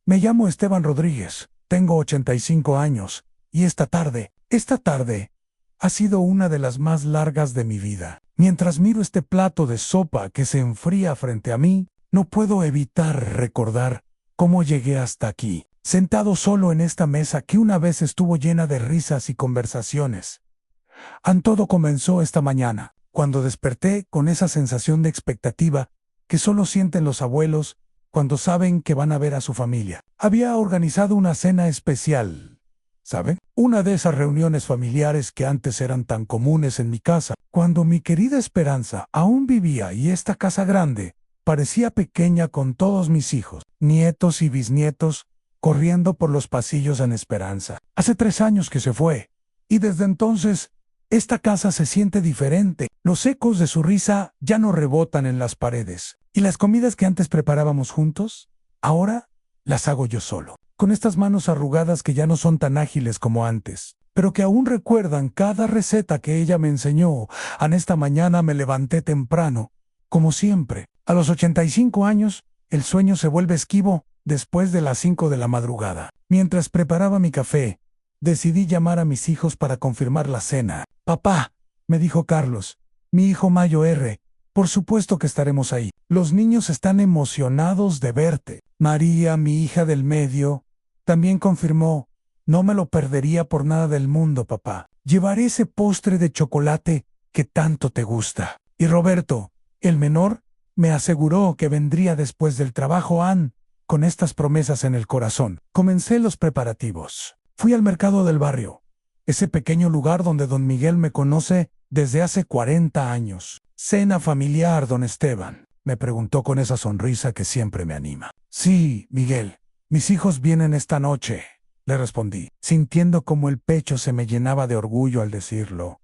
Me llamo Esteban Rodríguez, tengo 85 años, y esta tarde, ha sido una de las más largas de mi vida. Mientras miro este plato de sopa que se enfría frente a mí, no puedo evitar recordar cómo llegué hasta aquí, sentado solo en esta mesa que una vez estuvo llena de risas y conversaciones. Todo comenzó esta mañana, cuando desperté con esa sensación de expectativa que solo sienten los abuelos cuando saben que van a ver a su familia. Había organizado una cena especial, ¿saben? Una de esas reuniones familiares que antes eran tan comunes en mi casa, cuando mi querida Esperanza aún vivía y esta casa grande parecía pequeña con todos mis hijos, nietos y bisnietos, corriendo por los pasillos en Esperanza. Hace 3 años que se fue, y desde entonces esta casa se siente diferente. Los ecos de su risa ya no rebotan en las paredes. Y las comidas que antes preparábamos juntos, ahora las hago yo solo, con estas manos arrugadas que ya no son tan ágiles como antes, pero que aún recuerdan cada receta que ella me enseñó. Esta mañana me levanté temprano, como siempre. A los 85 años, el sueño se vuelve esquivo después de las 5 de la madrugada. Mientras preparaba mi café, decidí llamar a mis hijos para confirmar la cena. «Papá», me dijo Carlos, mi hijo Mayo R., «por supuesto que estaremos ahí. Los niños están emocionados de verte». María, mi hija del medio, también confirmó: «No me lo perdería por nada del mundo, papá. Llevaré ese postre de chocolate que tanto te gusta». Y Roberto, el menor, me aseguró que vendría después del trabajo. Con estas promesas en el corazón, comencé los preparativos. Fui al mercado del barrio, ese pequeño lugar donde don Miguel me conoce desde hace 40 años. «¿Cena familiar, don Esteban?», me preguntó con esa sonrisa que siempre me anima. «Sí, Miguel, mis hijos vienen esta noche», le respondí, sintiendo como el pecho se me llenaba de orgullo al decirlo.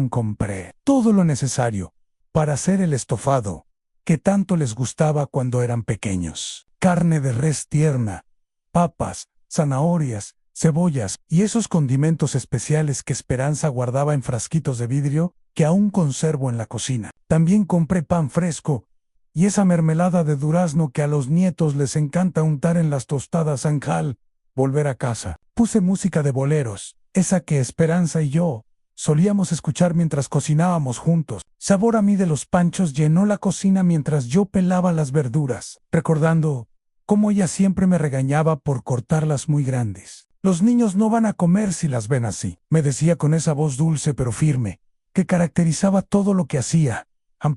Compré todo lo necesario para hacer el estofado que tanto les gustaba cuando eran pequeños. Carne de res tierna, papas, zanahorias, cebollas y esos condimentos especiales que Esperanza guardaba en frasquitos de vidrio que aún conservo en la cocina. También compré pan fresco y esa mermelada de durazno que a los nietos les encanta untar en las tostadas al volver a casa. Puse música de boleros, esa que Esperanza y yo solíamos escuchar mientras cocinábamos juntos. Sabor a mí de los panchos llenó la cocina mientras yo pelaba las verduras, recordando cómo ella siempre me regañaba por cortarlas muy grandes. «Los niños no van a comer si las ven así», me decía con esa voz dulce pero firme, que caracterizaba todo lo que hacía.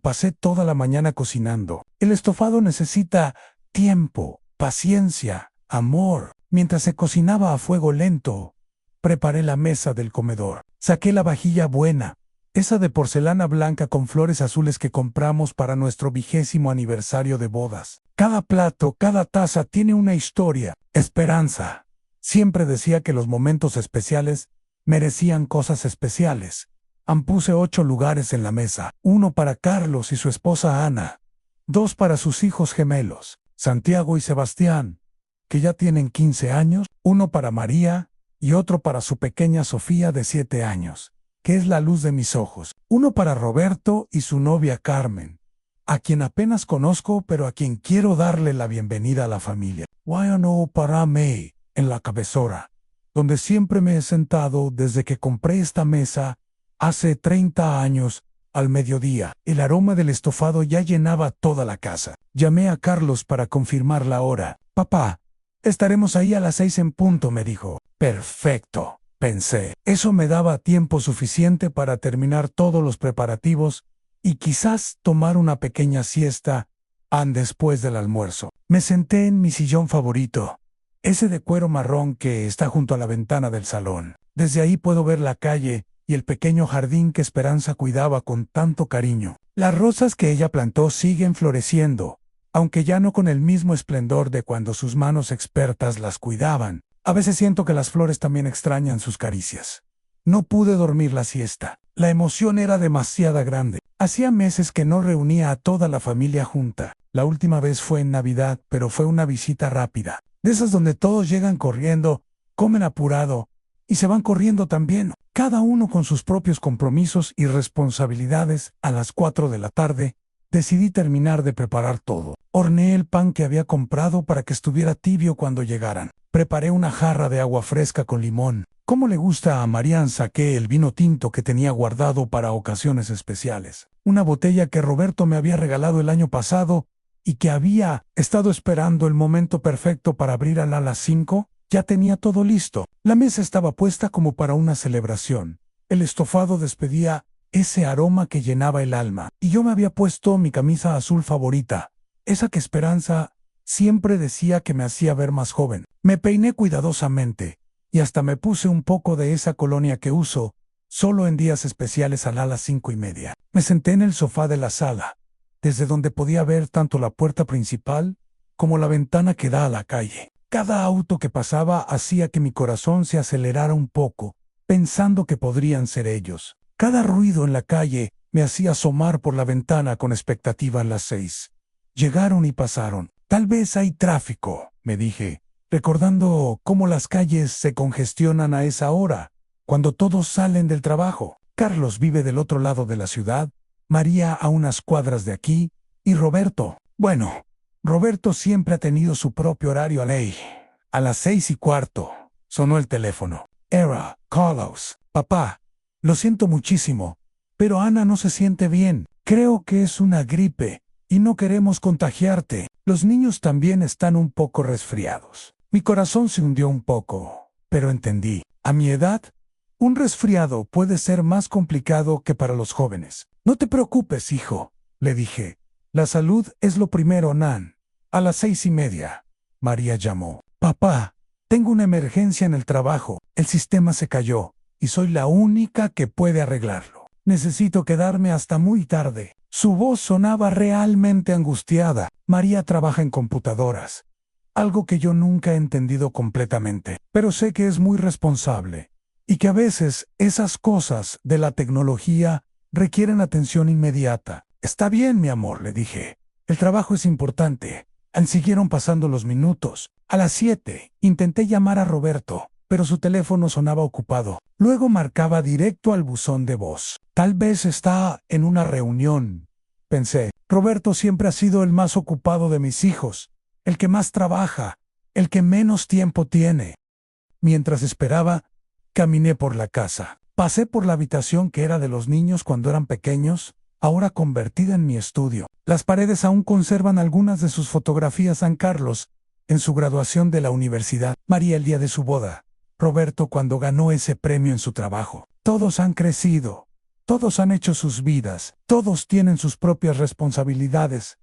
Pasé toda la mañana cocinando. El estofado necesita tiempo, paciencia, amor. Mientras se cocinaba a fuego lento, preparé la mesa del comedor. Saqué la vajilla buena, esa de porcelana blanca con flores azules que compramos para nuestro 20º aniversario de bodas. Cada plato, cada taza tiene una historia. Esperanza siempre decía que los momentos especiales merecían cosas especiales. Puse 8 lugares en la mesa, 1 para Carlos y su esposa Ana, 2 para sus hijos gemelos, Santiago y Sebastián, que ya tienen 15 años, 1 para María y otro para su pequeña Sofía de 7 años, que es la luz de mis ojos, 1 para Roberto y su novia Carmen, a quien apenas conozco pero a quien quiero darle la bienvenida a la familia. No para May, en la cabecera, donde siempre me he sentado desde que compré esta mesa hace 30 años. Al mediodía, el aroma del estofado ya llenaba toda la casa. Llamé a Carlos para confirmar la hora. «Papá, estaremos ahí a las 6 en punto», me dijo. «Perfecto», pensé. Eso me daba tiempo suficiente para terminar todos los preparativos y quizás tomar una pequeña siesta después del almuerzo. Me senté en mi sillón favorito, ese de cuero marrón que está junto a la ventana del salón. Desde ahí puedo ver la calle y el pequeño jardín que Esperanza cuidaba con tanto cariño. Las rosas que ella plantó siguen floreciendo, aunque ya no con el mismo esplendor de cuando sus manos expertas las cuidaban. A veces siento que las flores también extrañan sus caricias. No pude dormir la siesta. La emoción era demasiado grande. Hacía meses que no reunía a toda la familia junta. La última vez fue en Navidad, pero fue una visita rápida. De esas donde todos llegan corriendo, comen apurado y se van corriendo también. Cada uno con sus propios compromisos y responsabilidades. A las 4 de la tarde, Decidí terminar de preparar todo. Horneé el pan que había comprado para que estuviera tibio cuando llegaran. Preparé una jarra de agua fresca con limón. Como le gusta a Marianne, saqué el vino tinto que tenía guardado para ocasiones especiales. Una botella que Roberto me había regalado el año pasado y que había estado esperando el momento perfecto para abrir a las 5. Ya tenía todo listo. La mesa estaba puesta como para una celebración. El estofado despedía ese aroma que llenaba el alma, y yo me había puesto mi camisa azul favorita, esa que Esperanza siempre decía que me hacía ver más joven. Me peiné cuidadosamente, y hasta me puse un poco de esa colonia que uso solo en días especiales a las 5:30. Me senté en el sofá de la sala, desde donde podía ver tanto la puerta principal como la ventana que da a la calle. Cada auto que pasaba hacía que mi corazón se acelerara un poco, pensando que podrían ser ellos. Cada ruido en la calle me hacía asomar por la ventana con expectativa a las 6. Llegaron y pasaron. Tal vez hay tráfico, me dije, recordando cómo las calles se congestionan a esa hora, cuando todos salen del trabajo. Carlos vive del otro lado de la ciudad, María a unas cuadras de aquí, y Roberto. Bueno, Roberto siempre ha tenido su propio horario a ley. A las 6:15 sonó el teléfono. Era Carlos. Papá, lo siento muchísimo, pero Ana no se siente bien. Creo que es una gripe y no queremos contagiarte. Los niños también están un poco resfriados. Mi corazón se hundió un poco, pero entendí. A mi edad, un resfriado puede ser más complicado que para los jóvenes. No te preocupes, hijo, le dije. La salud es lo primero, Nan. A las 6:30, María llamó. Papá, tengo una emergencia en el trabajo. El sistema se cayó y soy la única que puede arreglarlo. Necesito quedarme hasta muy tarde. Su voz sonaba realmente angustiada. María trabaja en computadoras, algo que yo nunca he entendido completamente, pero sé que es muy responsable y que a veces esas cosas de la tecnología requieren atención inmediata. Está bien, mi amor, le dije. El trabajo es importante. Siguieron pasando los minutos. A las 7 intenté llamar a Roberto, pero su teléfono sonaba ocupado. Luego marcaba directo al buzón de voz. Tal vez está en una reunión, pensé. Roberto siempre ha sido el más ocupado de mis hijos, el que más trabaja, el que menos tiempo tiene. Mientras esperaba, caminé por la casa. Pasé por la habitación que era de los niños cuando eran pequeños, ahora convertida en mi estudio. Las paredes aún conservan algunas de sus fotografías. San Carlos, en su graduación de la universidad, María el día de su boda, Roberto cuando ganó ese premio en su trabajo. Todos han crecido, todos han hecho sus vidas, todos tienen sus propias responsabilidades.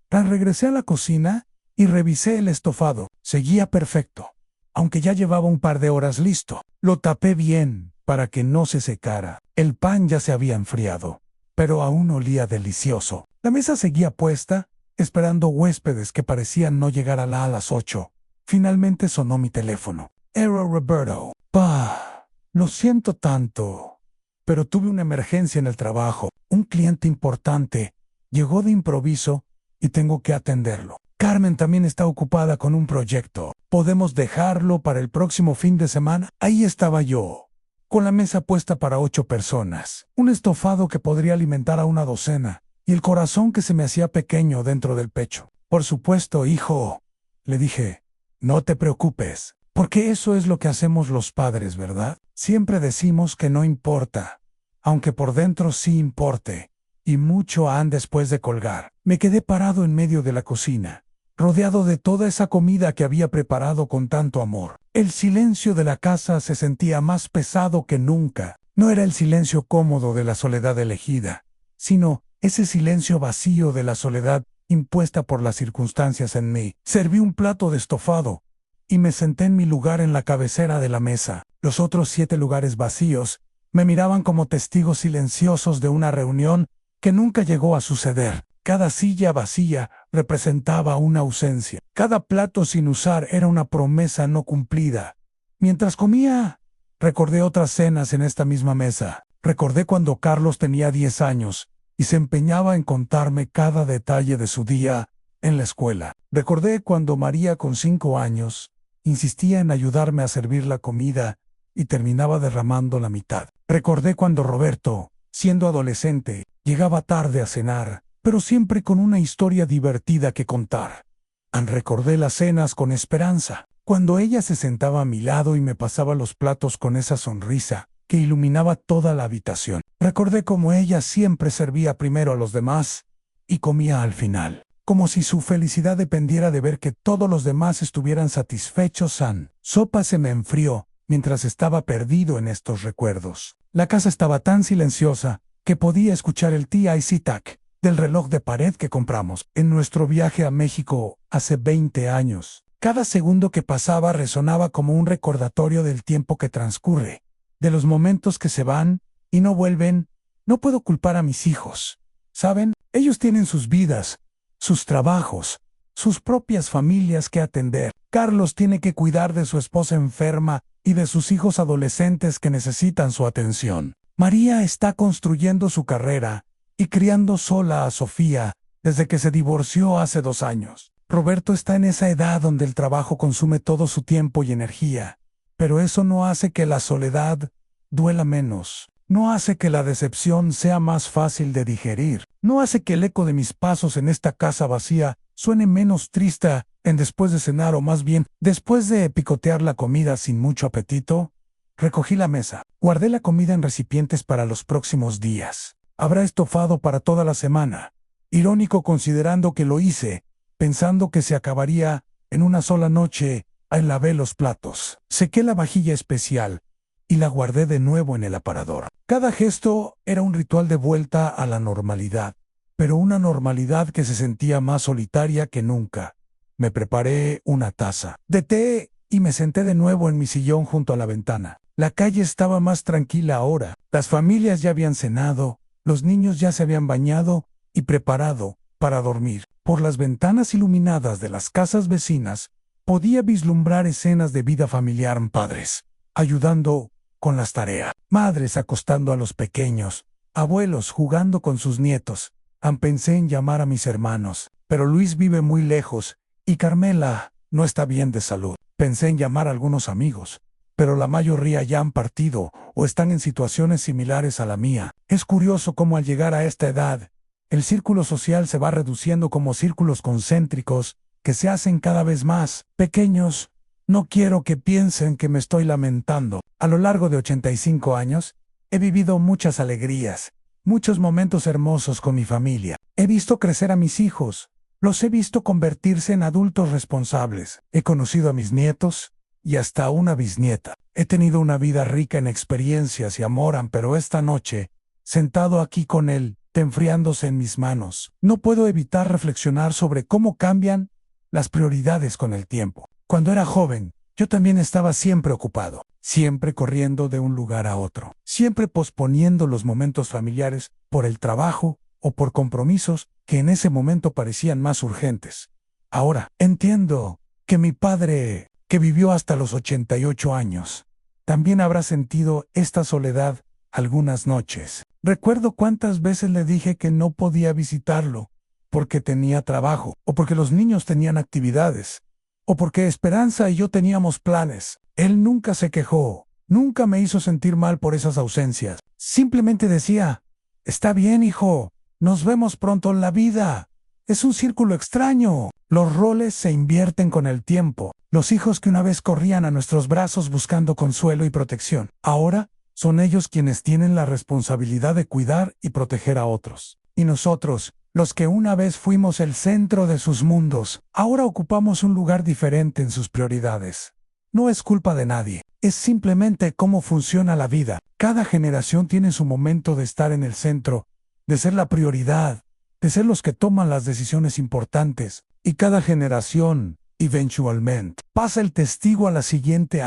Regresé a la cocina y revisé el estofado. Seguía perfecto, aunque ya llevaba un par de horas listo. Lo tapé bien para que no se secara. El pan ya se había enfriado, pero aún olía delicioso. La mesa seguía puesta, esperando huéspedes que parecían no llegar a las 8. Finalmente sonó mi teléfono. Era Roberto. Pa, lo siento tanto, pero tuve una emergencia en el trabajo. Un cliente importante llegó de improviso y tengo que atenderlo. Carmen también está ocupada con un proyecto. ¿Podemos dejarlo para el próximo fin de semana? Ahí estaba yo, con la mesa puesta para 8 personas, un estofado que podría alimentar a una docena, y el corazón que se me hacía pequeño dentro del pecho. Por supuesto, hijo, le dije, no te preocupes, porque eso es lo que hacemos los padres, ¿verdad? Siempre decimos que no importa, aunque por dentro sí importe, y mucho han después de colgar. Me quedé parado en medio de la cocina, rodeado de toda esa comida que había preparado con tanto amor. El silencio de la casa se sentía más pesado que nunca. No era el silencio cómodo de la soledad elegida, sino ese silencio vacío de la soledad impuesta por las circunstancias en mí. Serví un plato de estofado y me senté en mi lugar en la cabecera de la mesa. Los otros 7 lugares vacíos me miraban como testigos silenciosos de una reunión que nunca llegó a suceder. Cada silla vacía representaba una ausencia. Cada plato sin usar era una promesa no cumplida. Mientras comía, recordé otras cenas en esta misma mesa. Recordé cuando Carlos tenía 10 años y se empeñaba en contarme cada detalle de su día en la escuela. Recordé cuando María, con 5 años, insistía en ayudarme a servir la comida y terminaba derramando la mitad. Recordé cuando Roberto, siendo adolescente, llegaba tarde a cenar pero siempre con una historia divertida que contar. Recordé las cenas con Esperanza, cuando ella se sentaba a mi lado y me pasaba los platos con esa sonrisa que iluminaba toda la habitación. Recordé cómo ella siempre servía primero a los demás y comía al final, como si su felicidad dependiera de ver que todos los demás estuvieran satisfechos. Sopa se me enfrió mientras estaba perdido en estos recuerdos. La casa estaba tan silenciosa que podía escuchar el tic-tac del reloj de pared que compramos en nuestro viaje a México hace 20 años. Cada segundo que pasaba resonaba como un recordatorio del tiempo que transcurre, de los momentos que se van y no vuelven. No puedo culpar a mis hijos. ¿Saben? Ellos tienen sus vidas, sus trabajos, sus propias familias que atender. Carlos tiene que cuidar de su esposa enferma y de sus hijos adolescentes que necesitan su atención. María está construyendo su carrera y criando sola a Sofía desde que se divorció hace 2 años. Roberto está en esa edad donde el trabajo consume todo su tiempo y energía, pero eso no hace que la soledad duela menos. No hace que la decepción sea más fácil de digerir. No hace que el eco de mis pasos en esta casa vacía suene menos triste en después de cenar, o más bien, después de picotear la comida sin mucho apetito. Recogí la mesa. Guardé la comida en recipientes para los próximos días. Habrá estofado para toda la semana. Irónico considerando que lo hice, pensando que se acabaría en una sola noche. Lavé los platos. Sequé la vajilla especial y la guardé de nuevo en el aparador. Cada gesto era un ritual de vuelta a la normalidad, pero una normalidad que se sentía más solitaria que nunca. Me preparé una taza de té y me senté de nuevo en mi sillón junto a la ventana. La calle estaba más tranquila ahora. Las familias ya habían cenado, los niños ya se habían bañado y preparado para dormir. Por las ventanas iluminadas de las casas vecinas, podía vislumbrar escenas de vida familiar: padres ayudando con las tareas, madres acostando a los pequeños, abuelos jugando con sus nietos. Pensé en llamar a mis hermanos, pero Luis vive muy lejos y Carmela no está bien de salud. Pensé en llamar a algunos amigos, pero la mayoría ya han partido o están en situaciones similares a la mía. Es curioso cómo al llegar a esta edad, el círculo social se va reduciendo como círculos concéntricos que se hacen cada vez más pequeños. No quiero que piensen que me estoy lamentando. A lo largo de 85 años, he vivido muchas alegrías, muchos momentos hermosos con mi familia. He visto crecer a mis hijos, los he visto convertirse en adultos responsables. He conocido a mis nietos y hasta una bisnieta. He tenido una vida rica en experiencias y amor, pero esta noche, sentado aquí con él, enfriándose en mis manos, no puedo evitar reflexionar sobre cómo cambian las prioridades con el tiempo. Cuando era joven, yo también estaba siempre ocupado, siempre corriendo de un lugar a otro, siempre posponiendo los momentos familiares por el trabajo o por compromisos que en ese momento parecían más urgentes. Ahora, entiendo que mi padre, que vivió hasta los 88 años, también habrá sentido esta soledad algunas noches. Recuerdo cuántas veces le dije que no podía visitarlo porque tenía trabajo, o porque los niños tenían actividades, o porque Esperanza y yo teníamos planes. Él nunca se quejó, nunca me hizo sentir mal por esas ausencias. Simplemente decía: está bien, hijo, nos vemos pronto. En la vida es un círculo extraño. Los roles se invierten con el tiempo. Los hijos que una vez corrían a nuestros brazos buscando consuelo y protección, ahora son ellos quienes tienen la responsabilidad de cuidar y proteger a otros. Y nosotros, los que una vez fuimos el centro de sus mundos, ahora ocupamos un lugar diferente en sus prioridades. No es culpa de nadie, es simplemente cómo funciona la vida. Cada generación tiene su momento de estar en el centro, de ser la prioridad, de ser los que toman las decisiones importantes, y cada generación, eventualmente, pasa el testigo a la siguiente.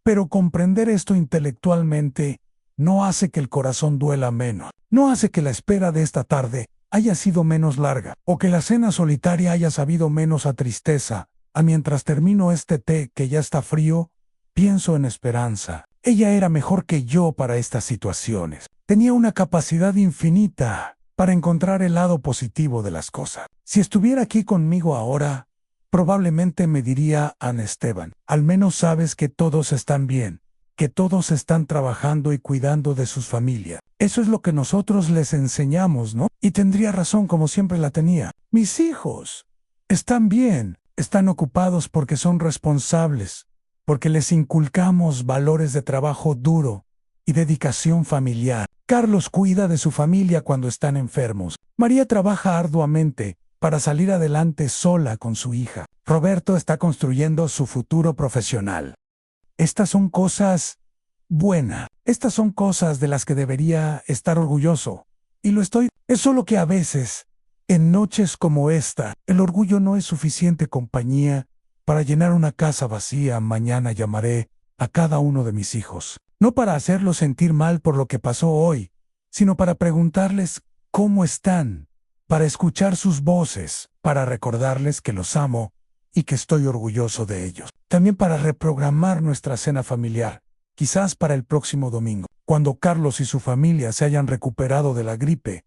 Pero comprender esto intelectualmente no hace que el corazón duela menos, no hace que la espera de esta tarde haya sido menos larga, o que la cena solitaria haya sabido menos a tristeza. Mientras termino este té que ya está frío, pienso en Esperanza. Ella era mejor que yo para estas situaciones. Tenía una capacidad infinita para encontrar el lado positivo de las cosas. Si estuviera aquí conmigo ahora, probablemente me diría: Esteban, al menos sabes que todos están bien. que todos están trabajando y cuidando de sus familias. Eso es lo que nosotros les enseñamos, ¿no? Y tendría razón como siempre la tenía. Mis hijos están bien, están ocupados porque son responsables, porque les inculcamos valores de trabajo duro y dedicación familiar. Carlos cuida de su familia cuando están enfermos. María trabaja arduamente para salir adelante sola con su hija. Roberto está construyendo su futuro profesional. Estas son cosas buenas. Estas son cosas de las que debería estar orgulloso. Y lo estoy. Es solo que a veces, en noches como esta, el orgullo no es suficiente compañía para llenar una casa vacía. Mañana llamaré a cada uno de mis hijos. No para hacerlos sentir mal por lo que pasó hoy, sino para preguntarles cómo están, para escuchar sus voces, para recordarles que los amo y que estoy orgulloso de ellos. También para reprogramar nuestra cena familiar, quizás para el próximo domingo, cuando Carlos y su familia se hayan recuperado de la gripe.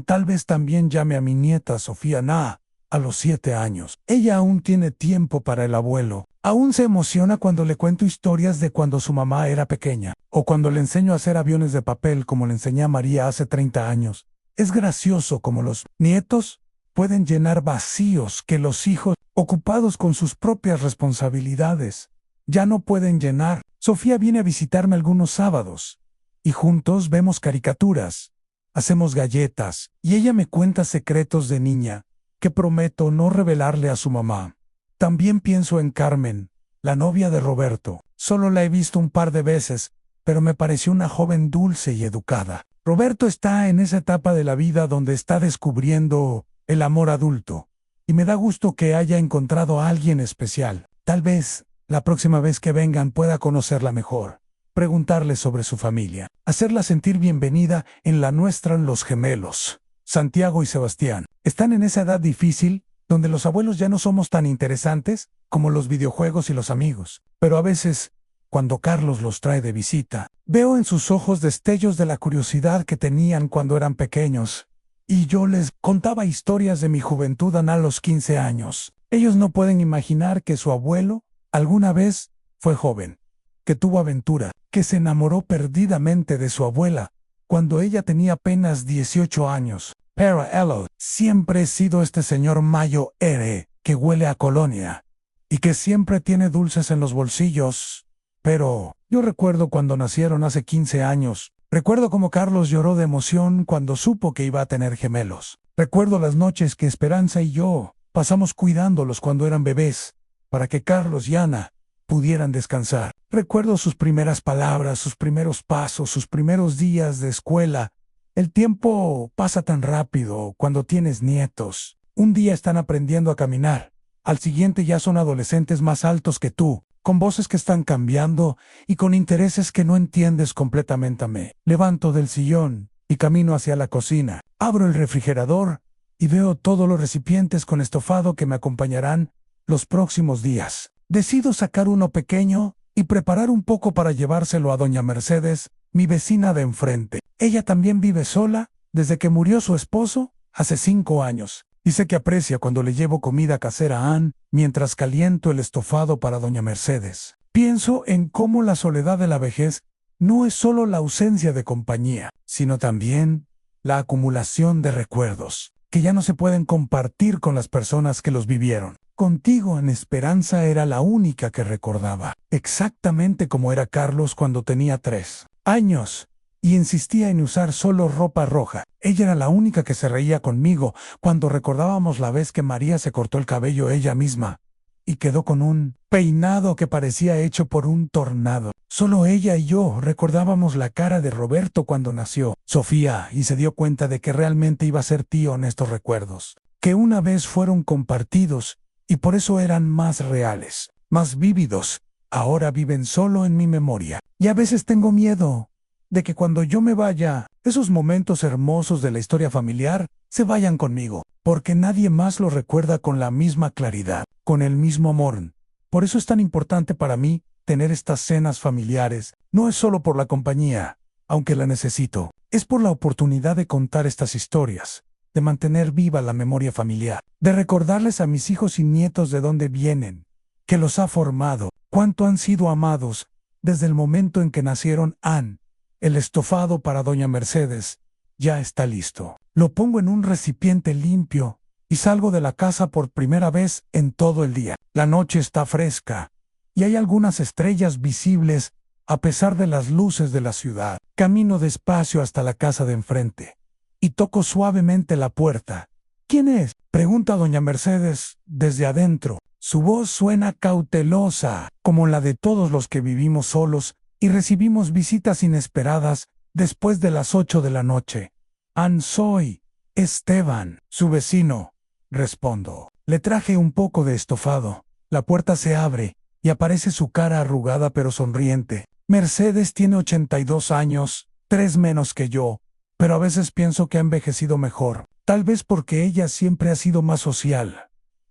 Tal vez también llame a mi nieta Sofía Na, a los 7 años. Ella aún tiene tiempo para el abuelo. Aún se emociona cuando le cuento historias de cuando su mamá era pequeña, o cuando le enseño a hacer aviones de papel como le enseñé a María hace 30 años. Es gracioso como los nietos pueden llenar vacíos que los hijos, ocupados con sus propias responsabilidades, ya no pueden llenar. Sofía viene a visitarme algunos sábados, y juntos vemos caricaturas, hacemos galletas, y ella me cuenta secretos de niña que prometo no revelarle a su mamá. También pienso en Carmen, la novia de Roberto. Solo la he visto un par de veces, pero me pareció una joven dulce y educada. Roberto está en esa etapa de la vida donde está descubriendo el amor adulto, y me da gusto que haya encontrado a alguien especial. Tal vez, la próxima vez que vengan pueda conocerla mejor, preguntarle sobre su familia, hacerla sentir bienvenida en la nuestra. Los gemelos, Santiago y Sebastián, están en esa edad difícil donde los abuelos ya no somos tan interesantes como los videojuegos y los amigos. Pero a veces, cuando Carlos los trae de visita, veo en sus ojos destellos de la curiosidad que tenían cuando eran pequeños. Y yo les contaba historias de mi juventud a los 15 años. Ellos no pueden imaginar que su abuelo alguna vez fue joven, que tuvo aventura, que se enamoró perdidamente de su abuela cuando ella tenía apenas 18 años. Pero Elo, siempre he sido este señor Mayo R, que huele a colonia, y que siempre tiene dulces en los bolsillos. Pero yo recuerdo cuando nacieron hace 15 años. Recuerdo cómo Carlos lloró de emoción cuando supo que iba a tener gemelos. Recuerdo las noches que Esperanza y yo pasamos cuidándolos cuando eran bebés, para que Carlos y Ana pudieran descansar. Recuerdo sus primeras palabras, sus primeros pasos, sus primeros días de escuela. El tiempo pasa tan rápido cuando tienes nietos. Un día están aprendiendo a caminar, al siguiente ya son adolescentes más altos que tú, con voces que están cambiando y con intereses que no entiendes completamente. Me levanto del sillón y camino hacia la cocina. Abro el refrigerador y veo todos los recipientes con estofado que me acompañarán los próximos días. Decido sacar uno pequeño y preparar un poco para llevárselo a doña Mercedes, mi vecina de enfrente. Ella también vive sola desde que murió su esposo hace 5 años. Y sé que aprecia cuando le llevo comida casera a Ann mientras caliento el estofado para doña Mercedes. Pienso en cómo la soledad de la vejez no es solo la ausencia de compañía, sino también la acumulación de recuerdos, que ya no se pueden compartir con las personas que los vivieron. Contigo en Esperanza era la única que recordaba, exactamente como era Carlos cuando tenía 3 años. Y insistía en usar solo ropa roja. Ella era la única que se reía conmigo cuando recordábamos la vez que María se cortó el cabello ella misma y quedó con un peinado que parecía hecho por un tornado. Solo ella y yo recordábamos la cara de Roberto cuando nació Sofía y se dio cuenta de que realmente iba a ser tío en estos recuerdos, que una vez fueron compartidos y por eso eran más reales, más vívidos. Ahora viven solo en mi memoria. Y a veces tengo miedo de que cuando yo me vaya, esos momentos hermosos de la historia familiar se vayan conmigo, porque nadie más los recuerda con la misma claridad, con el mismo amor. Por eso es tan importante para mí tener estas cenas familiares. No es solo por la compañía, aunque la necesito, es por la oportunidad de contar estas historias, de mantener viva la memoria familiar, de recordarles a mis hijos y nietos de dónde vienen, que los ha formado, cuánto han sido amados, Desde el momento en que nacieron Ann, el estofado para doña Mercedes ya está listo. Lo pongo en un recipiente limpio y salgo de la casa por primera vez en todo el día. La noche está fresca y hay algunas estrellas visibles a pesar de las luces de la ciudad. Camino despacio hasta la casa de enfrente y toco suavemente la puerta. ¿Quién es?, pregunta doña Mercedes desde adentro. Su voz suena cautelosa, como la de todos los que vivimos solos y recibimos visitas inesperadas después de las 8 de la noche. Ann, soy Esteban, su vecino, respondo. Le traje un poco de estofado. La puerta se abre y aparece su cara arrugada pero sonriente. Mercedes tiene 82 años, 3 menos que yo, pero a veces pienso que ha envejecido mejor. Tal vez porque ella siempre ha sido más social,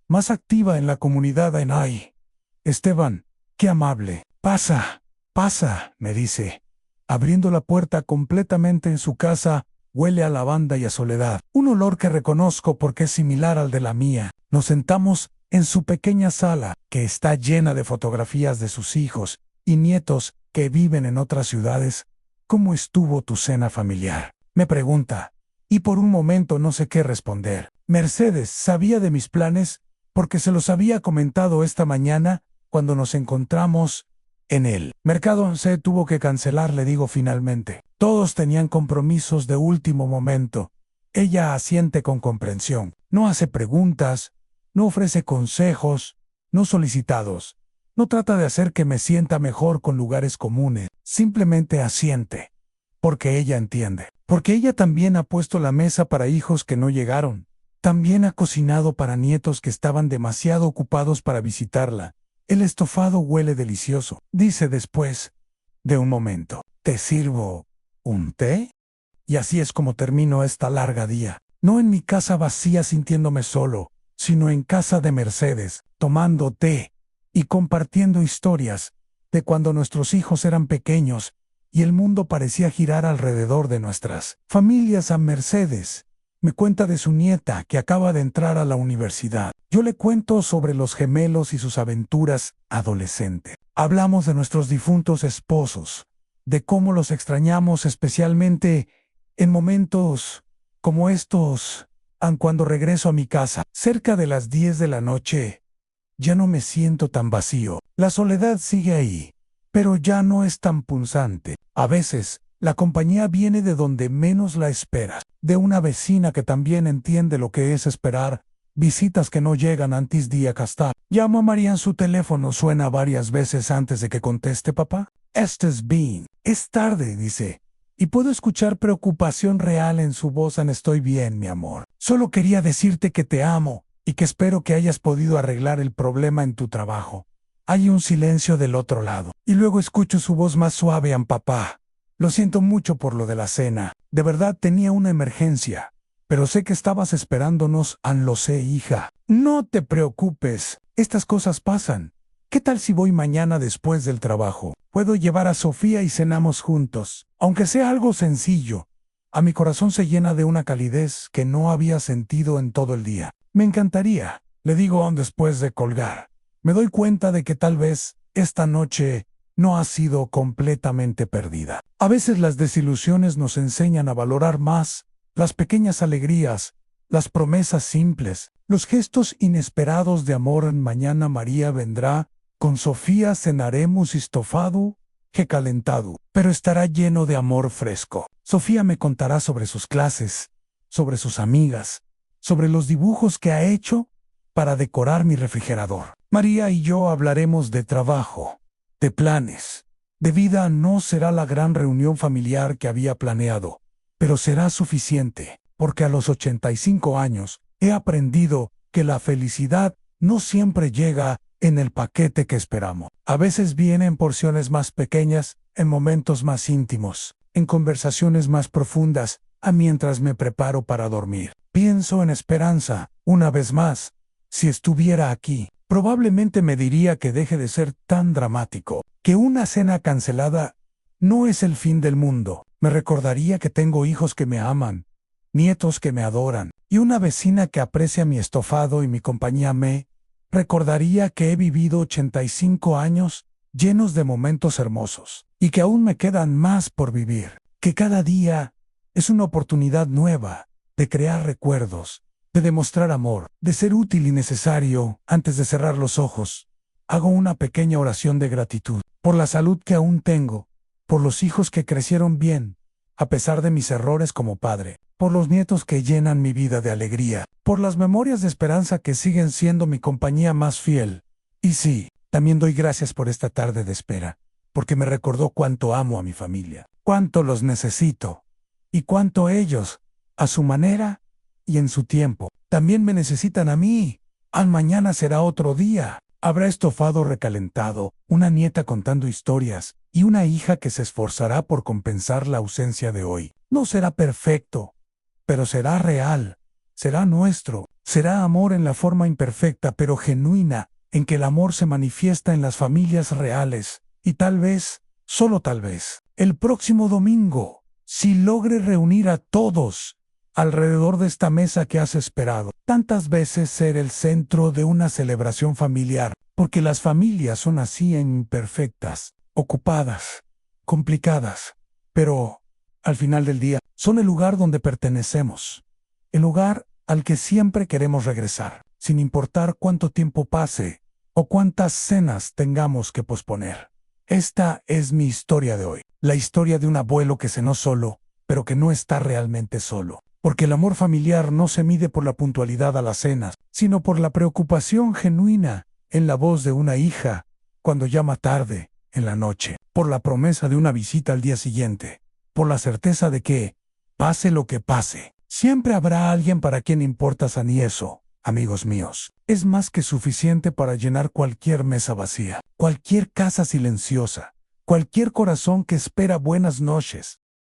más activa en la comunidad en Ay. Esteban, qué amable. Pasa, pasa, me dice. Abriendo la puerta completamente en su casa, huele a lavanda y a soledad. Un olor que reconozco porque es similar al de la mía. Nos sentamos en su pequeña sala, que está llena de fotografías de sus hijos y nietos que viven en otras ciudades. ¿Cómo estuvo tu cena familiar?, me pregunta, y por un momento no sé qué responder. Mercedes sabía de mis planes porque se los había comentado esta mañana cuando nos encontramos en el mercado. Se tuvo que cancelar, le digo finalmente. Todos tenían compromisos de último momento. Ella asiente con comprensión. No hace preguntas, no ofrece consejos, no solicitados. No trata de hacer que me sienta mejor con lugares comunes. Simplemente asiente. Porque ella entiende. Porque ella también ha puesto la mesa para hijos que no llegaron. También ha cocinado para nietos que estaban demasiado ocupados para visitarla. El estofado huele delicioso, dice después de un momento. ¿Te sirvo un té? Y así es como termino esta larga día. No en mi casa vacía sintiéndome solo, sino en casa de Mercedes, tomando té y compartiendo historias de cuando nuestros hijos eran pequeños y el mundo parecía girar alrededor de nuestras familias. A Mercedes me cuenta de su nieta que acaba de entrar a la universidad. Yo le cuento sobre los gemelos y sus aventuras adolescentes. Hablamos de nuestros difuntos esposos, de cómo los extrañamos especialmente en momentos como estos. Cuando regreso a mi casa, cerca de las 10 de la noche, ya no me siento tan vacío. La soledad sigue ahí, pero ya no es tan punzante. A veces, la compañía viene de donde menos la esperas, de una vecina que también entiende lo que es esperar, visitas que no llegan antes de acostar. Llamo a María en su teléfono, suena varias veces antes de que conteste papá. ¿Estás bien? Es tarde, dice, y puedo escuchar preocupación real en su voz. Estoy bien, mi amor. Solo quería decirte que te amo y que espero que hayas podido arreglar el problema en tu trabajo. Hay un silencio del otro lado, y luego escucho su voz más suave. Papá, lo siento mucho por lo de la cena. De verdad tenía una emergencia. Pero sé que estabas esperándonos. Lo sé, hija. No te preocupes. Estas cosas pasan. ¿Qué tal si voy mañana después del trabajo? Puedo llevar a Sofía y cenamos juntos. Aunque sea algo sencillo. A mi corazón se llena de una calidez que no había sentido en todo el día. Me encantaría, le digo después de colgar. Me doy cuenta de que tal vez esta noche no ha sido completamente perdida. A veces las desilusiones nos enseñan a valorar más las pequeñas alegrías, las promesas simples, los gestos inesperados de amor. Mañana María vendrá, con Sofía cenaremos estofado que calentado, pero estará lleno de amor fresco. Sofía me contará sobre sus clases, sobre sus amigas, sobre los dibujos que ha hecho para decorar mi refrigerador. María y yo hablaremos de trabajo, de planes, de vida. No será la gran reunión familiar que había planeado, pero será suficiente, porque a los 85 años he aprendido que la felicidad no siempre llega en el paquete que esperamos. A veces viene en porciones más pequeñas, en momentos más íntimos, en conversaciones más profundas, mientras me preparo para dormir. Pienso en Esperanza, una vez más. Si estuviera aquí, probablemente me diría que deje de ser tan dramático, que una cena cancelada no es el fin del mundo. Me recordaría que tengo hijos que me aman, nietos que me adoran, y una vecina que aprecia mi estofado y mi compañía. Me recordaría que he vivido 85 años llenos de momentos hermosos, y que aún me quedan más por vivir, que cada día es una oportunidad nueva de crear recuerdos, de demostrar amor, de ser útil y necesario. Antes de cerrar los ojos, hago una pequeña oración de gratitud por la salud que aún tengo, por los hijos que crecieron bien, a pesar de mis errores como padre, por los nietos que llenan mi vida de alegría, por las memorias de esperanza que siguen siendo mi compañía más fiel. Y sí, también doy gracias por esta tarde de espera, porque me recordó cuánto amo a mi familia, cuánto los necesito, y cuánto ellos, a su manera y en su tiempo, también me necesitan a mí. Al mañana será otro día. Habrá estofado recalentado, una nieta contando historias, y una hija que se esforzará por compensar la ausencia de hoy. No será perfecto, pero será real, será nuestro, será amor en la forma imperfecta pero genuina, en que el amor se manifiesta en las familias reales, y tal vez, solo tal vez, el próximo domingo, si logre reunir a todos alrededor de esta mesa que has esperado, tantas veces ser el centro de una celebración familiar, porque las familias son así imperfectas, ocupadas, complicadas, pero, al final del día, son el lugar donde pertenecemos, el lugar al que siempre queremos regresar, sin importar cuánto tiempo pase o cuántas cenas tengamos que posponer. Esta es mi historia de hoy, la historia de un abuelo que cenó solo, pero que no está realmente solo. Porque el amor familiar no se mide por la puntualidad a las cenas, sino por la preocupación genuina en la voz de una hija cuando llama tarde, en la noche, por la promesa de una visita al día siguiente, por la certeza de que, pase lo que pase, siempre habrá alguien para quien importas. Ni eso, amigos míos, es más que suficiente para llenar cualquier mesa vacía, cualquier casa silenciosa, cualquier corazón que espera buenas noches.